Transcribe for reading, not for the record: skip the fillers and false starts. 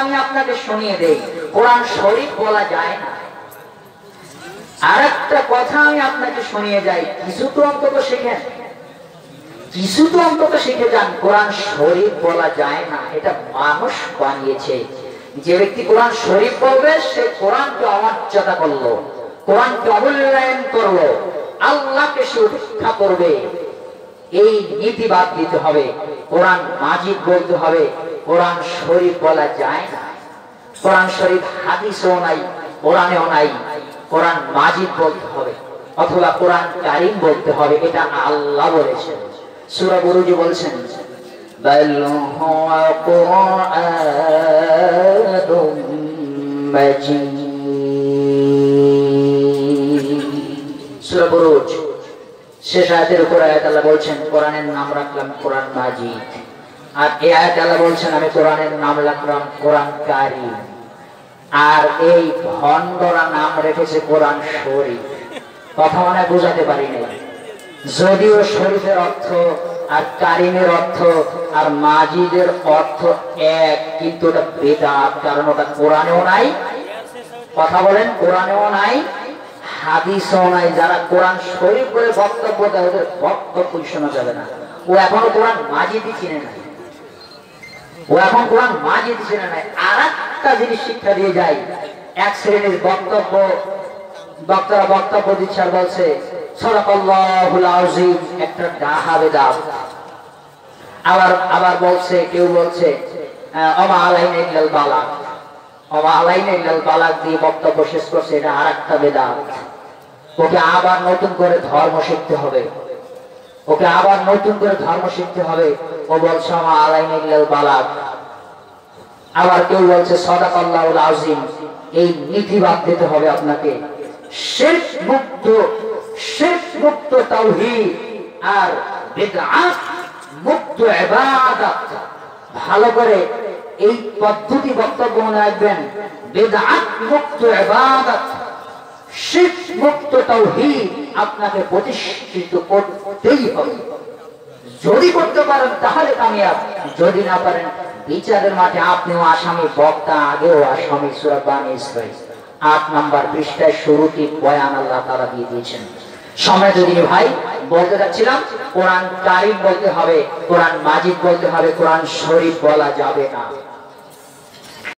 আমি আপনাকে শুনিয়ে দেই, কোরআন শরীফ বলা যায় না। আরেকটা কথা আমি আপনাকে শুনিয়ে যাই, কিছু তো অন্তত শিখেন, কিছু তো অন্তত শিখে যান। কোরআন শরীফ বলা যায় না, এটা মানুষ বানিয়েছে। যে ব্যক্তি কোরআন শরীফ বলবে সে কোরআনকে অমর্যাদা করলো, কোরআনকে অমূল্যায়ন করলো, আল্লাহকে সে উপেক্ষা করবে। এই নীতিবাদ দিতে হবে। কোরআন মাজিদ বলতে হবে, কোরআন শরীফ বলা যায় না। কোরআন শরীফ হাদিসও নাই, কোরআনেও নাই। কোরআন মাজিদ বলতে হবে অথবা কোরআন কারীম বলতে হবে, এটা আল্লাহ বলেছেন। সূরা বুরুজ বলছেন বাল হুয়া কুরআনুম মাজিদ। সূরা বুরুজ শেষ আয়াতের উপর আয়াত আল্লাহ বলছেন কোরআনের নাম রাখলাম কোরআন মাজিদ। আর এই আয়াতে আল্লাহ বলছেন আমি কোরআনের নাম রাখলাম কোরআন কারীম। আর এই ভণ্ডরা নাম রেখেছে কোরআন শরীফ। কথা মানে বুঝাতে পারি না। যদিও শরীফের অর্থ আর কারিমের অর্থ আর মাজিদের অর্থ এক, কিন্তু ওটা বেদাত, কারণ ওটা কোরআনেও নাই। কথা বলেন, কোরআনেও নাই, হাদিসও নাই। যারা কোরআন শরীফ করে বক্তব্য দেয় ওদের বক্তব্য শোনা যাবে না। ও এখনো কোরআন মাজিদই চিনে নাই, ও এখন কোরআন মাজিদ চিনে নাই। আর একটা জিনিস শিক্ষা দিয়ে যায়, এক শ্রেণীর বক্তারা বক্তব্য দিচ্ছে আর বলছে সাদাকাল্লাহুল আযীম, একটা ডাহা বেদাত। আবার বলছে, কেউ বলছে ওমা আলাইনা ইল্লাল বালাগ, ওমা আলাইনা ইল্লাল বালাগ দিয়ে বক্তব্য শেষ করছে, এটা আরেকটা বেদাত। ওকে আবার নতুন করে ধর্ম শিখতে হবে, ওকে আবার নতুন করে ধর্ম শিখতে হবে। ও বলছে ওমা আলাইনা ইল্লাল বালাগ। আবার কেউ বলছে সাদাকাল্লাহুল আযীম। এই নীতিবাদ দিতে হবে আপনাকে, শিরক মুক্ত তাওহীদ আর বিদআত মুক্ত ইবাদত। ভালো করে এই পদ্ধতি বক্তব্য মনে রাখবেন। বিদআত মুক্ত ইবাদত, শিরক মুক্ত তাওহীদ আপনাকে প্রতিষ্ঠিত করতেই হবে। যদি করতে পারেন তাহলে কামিয়াব, যদি না পারেন বিচারের মাঠে আপনিও আসামি, বক্তা আগেও আসামি। সূরা বানী ইসরাঈল 8 নম্বর পৃষ্ঠায় শুরুটি বয়ান আল্লাহ তাআলা দিয়ে দিয়েছেন। সময় যদি ভাই বলতে যাচ্ছিলাম, কোরআন কারীম বলতে হবে, কোরআন মাজিদ বলতে হবে, কোরআন শরীফ বলা যাবে না।